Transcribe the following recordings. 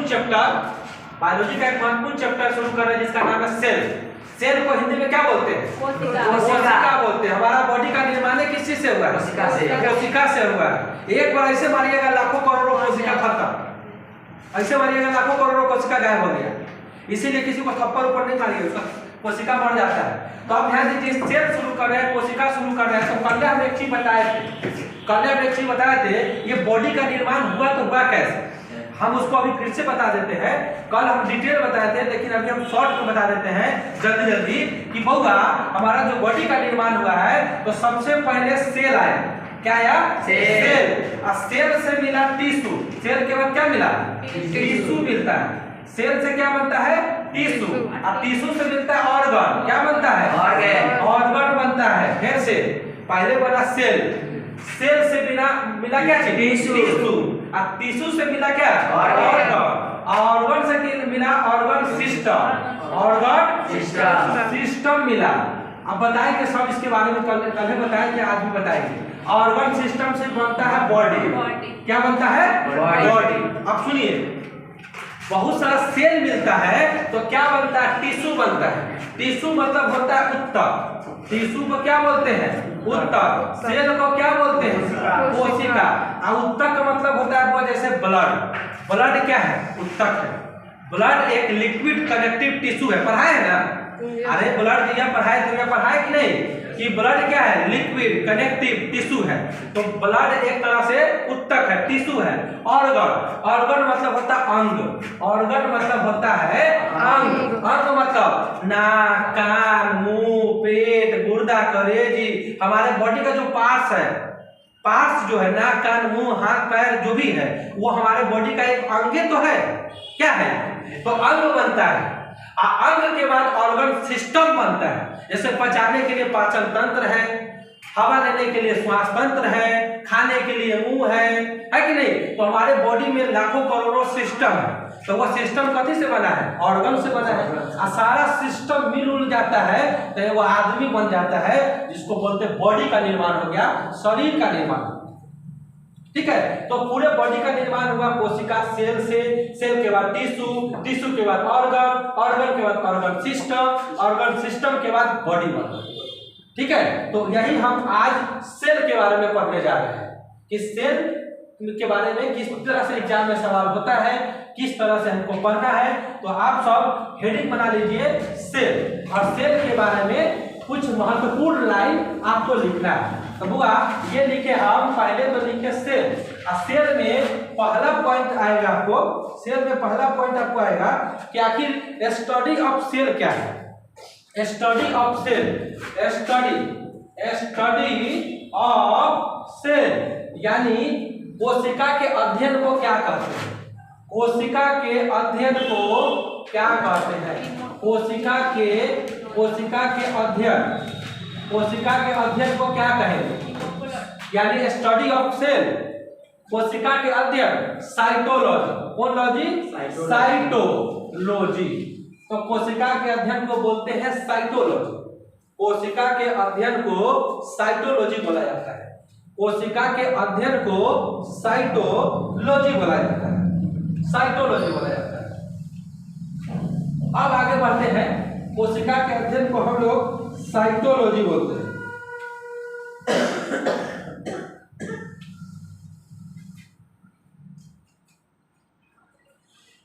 महत्वपूर्ण chapter, biology का एक महत्वपूर्ण चैप्टर शुरू कर रहे हैं जिसका नाम है सेल। सेल को हिंदी में क्या बोलते हैं? कोशिका बोलते हैं। हमारा बॉडी का निर्माण किस चीज से हुआ है? कोशिका से हुआ है। एक बार ऐसे मारिएगा लाखों करोड़ों कोशिका खत्म, ऐसे मारिएगा लाखों करोड़ों कोशिका गायब हो गया। इसीलिए किसी को थप्पड़ ऊपर नहीं मारिएगा, कोशिका मर जाता है। तो आप ध्यान दीजिए, सेल शुरू कर रहे हैं, कोशिका शुरू कर रहे हैं। तो कल हम एक चीज बताए थे, ये बॉडी का निर्माण हुआ तो हुआ कैसे, हम उसको अभी फिर से बता देते हैं। कल हम डिटेल बताए थे, लेकिन अभी हम शॉर्ट में बता देते हैं जल्दी जल्दी कि बउआ हमारा जो बॉडी का निर्माण हुआ है तो सबसे पहले सेल आया। क्या आया? सेल। और सेल से मिला टिश्यू। सेल के बाद क्या मिला? टिश्यू मिलता है। सेल से क्या बनता है? टिश्यू। और टिश्यू से मिलता है ऑर्गन। क्या बनता है? ऑर्गन बनता है। फिर से पहले बना सेल, सेल से मिला क्या चीज? टिश्यू। और टिश्यू से मिला क्या? ऑर्गन। ऑर्गन से मिला ऑर्गन सिस्टम। ऑर्गन सिस्टम मिला। अब बताएंगे सब इसके बारे में, कल बताएंगे, आज भी बताएंगे। ऑर्गन सिस्टम से बनता है बॉडी। क्या बनता है? बॉडी। अब सुनिए, बहुत सारा सेल मिलता है तो क्या बनता है? टिश्यू बनता है। टिश्यू मतलब होता है उत्तक। टिश्यू को क्या बोलते हैं? उत्तक। सेल को क्या बोलते हैं? कोशिका। और उत्तक का मतलब होता है जैसे ब्लड। ब्लड क्या है? उत्तक है। ब्लड एक लिक्विड कनेक्टिव टिश्यू है। पढ़ाए है ना? अरे ब्लड दिया पढ़ाए, तुमने पढ़ाए कि नहीं कि ब्लड क्या है? लिक्विड कनेक्टिव टिश्यू है। तो ब्लड एक तरह से उत्तक है, टिश्यू है। ऑर्गन मतलब होता है अंग। ऑर्गन मतलब होता है अंग। अंग मतलब नाक, कान, मुंह, पेट, गुर्दा, कलेजी, हमारे बॉडी का जो पार्ट्स है, पार्ट्स जो है नाक, कान, मुंह, हाथ, पैर जो भी है वो हमारे बॉडी का एक अंग तो है। क्या है? तो अंग बनता है। अंग के बाद ऑर्गन सिस्टम बनता है। जैसे पचाने के लिए पाचन तंत्र है, हवा लेने के लिए श्वास तंत्र है, खाने के लिए मुंह है कि नहीं? तो हमारे बॉडी में लाखों करोड़ों सिस्टम है। तो वो सिस्टम कथी से बना है? ऑर्गन से बना है। और सारा सिस्टम मिल जाता है तो वो आदमी बन जाता है, जिसको बोलते हैं बॉडी का निर्माण हो गया, शरीर का निर्माण। ठीक है, तो पूरे बॉडी का निर्माण हुआ कोशिका, सेल से, सेल के बाद टिश्यू, टिश्यू के बाद ऑर्गन, ऑर्गन के बाद ऑर्गन सिस्टम, ऑर्गन सिस्टम के बाद बॉडी बना। ठीक है, तो यही हम आज सेल के बारे में पढ़ने जा रहे हैं कि सेल के बारे में किस तरह से एग्जाम में सवाल होता है, किस तरह से हमको पढ़ना है। तो आप सब हेडिंग बना लीजिए सेल, और सेल के बारे में कुछ महत्वपूर्ण लाइन आपको लिखना है। तो बुआ ये लिखे, हम पहले तो लिखे सेल। और सेल में पहला पॉइंट आएगा आपको, सेल में पहला पॉइंट आपको आएगा कि आखिर स्टडी ऑफ सेल क्या है। Study of cell, study of cell यानी कोशिका के अध्ययन को क्या कहते हैं? कोशिका के अध्ययन को क्या कहते हैं? कोशिका के अध्ययन को क्या कहेंगे? यानी स्टडी ऑफ सेल, कोशिका के अध्ययन, साइटोलॉजी। कौन लॉजी? साइटोलॉजी। तो कोशिका के अध्ययन को बोलते हैं साइटोलॉजी। कोशिका के अध्ययन को साइटोलॉजी बोला जाता है। कोशिका के अध्ययन को साइटोलॉजी बोला जाता है। साइटोलॉजी बोला जाता है। अब आगे बढ़ते हैं, कोशिका के अध्ययन को हम लोग साइटोलॉजी बोलते हैं।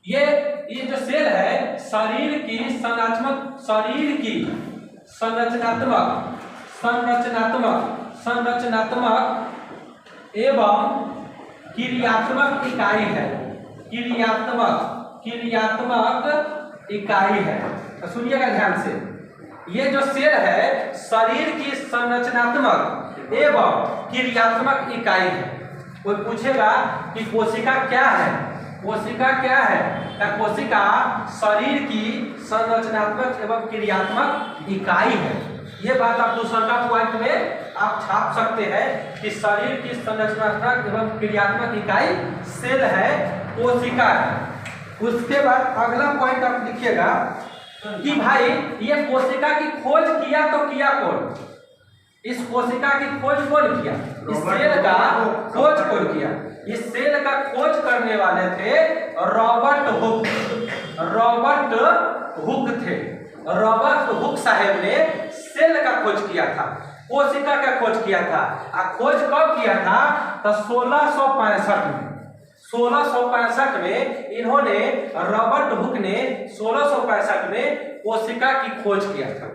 ये जो सेल है शरीर की संरचनात्मक एवं क्रियात्मक इकाई है। क्रियात्मक इकाई है। तो सुनिएगा ध्यान से, ये जो सेल है शरीर की संरचनात्मक एवं क्रियात्मक इकाई है। कोई पूछेगा कि कोशिका क्या है? कोशिका क्या है? कोशिका शरीर की संरचनात्मक एवं क्रियात्मक इकाई है। ये बात आप दूसरा पॉइंट में आप छाप सकते हैं कि शरीर की संरचनात्मक एवं क्रियात्मक इकाई सेल है, कोशिका है। उसके बाद अगला पॉइंट आप लिखिएगा कि भाई ये कोशिका की खोज किया तो किया कौन? इस कोशिका की खोज कौन किया? इस सेल का खोज कौन किया? इस सेल का खोज करने वाले थे रॉबर्ट हुक। रॉबर्ट हुक साहब ने सेल का खोज किया था, कोशिका का खोज किया था। खोज कब किया था? तो 1665 में। 1665 में इन्होंने, रॉबर्ट हुक ने 1665 में कोशिका की खोज किया था।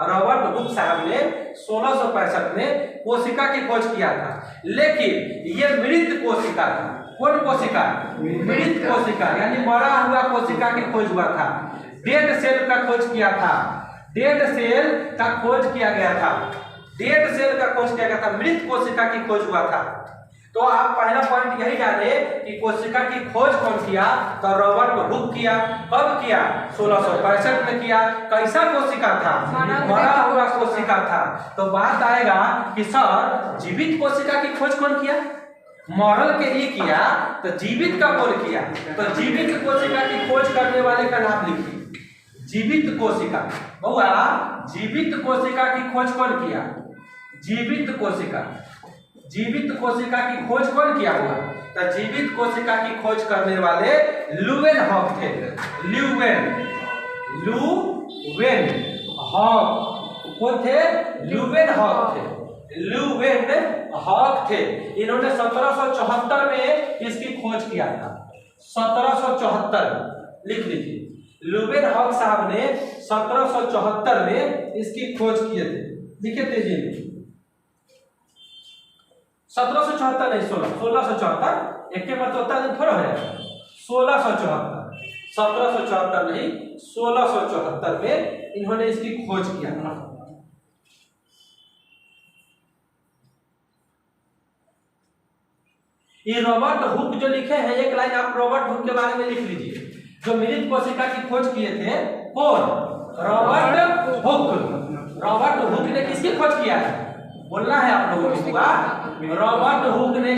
रॉबर्ट हुक साहब ने 1665 में कोशिका की खोज किया था, लेकिन ये मृत कोशिका था। कौन कोशिका? मृत कोशिका, यानी मरा हुआ कोशिका की खोज हुआ था। डेड सेल का खोज किया था, डेड सेल का खोज किया गया था, डेड सेल का खोज किया गया था, मृत कोशिका की खोज हुआ था। तो आप पहला पॉइंट यही जाने कि कोशिका की खोज कौन किया? तो रॉबर्ट हुक किया। कब किया? 1665 में किया। कैसा कोशिका था? मरा हुआ कोशिका था। तो बात आएगा कि सर जीवित कोशिका की खोज कौन किया? मरल के लिए किया, तो जीवित का कौन किया? तो जीवित कोशिका की खोज करने वाले का नाम लिखिए। जीवित कोशिका, बहुआ जीवित कोशिका की खोज कौन किया? जीवित कोशिका, जीवित कोशिका की खोज कौन किया हुआ? तो जीवित कोशिका की खोज करने वाले ल्यूवेनहॉक थे। ल्यूवेनहॉक कौन थे? ल्यूवेनहॉक थे। ल्यूवेनहॉक थे। इन्होंने 1774 में इसकी खोज किया था। 1774 लिख लीजिए। ल्यूवेनहॉक साहब ने 1774 में इसकी खोज किए थे। लिखे तेजी में। 1774 नहीं, 1674। एक के मतलब होता है थोड़ा है। 1674, 1774 नहीं, 1674 में इन्होंने इसकी खोज किया था। ये रॉबर्ट हुक जो लिखे हैं, एक लाइन आप रॉबर्ट हुक के बारे में लिख लीजिए। जो मृत कोशिका की खोज किए थे, कौन? Robert Hooke. रॉबर्ट हुक ने किसकी खोज किया है? बोलना है आप लोगों को। रॉबर्ट हुक ने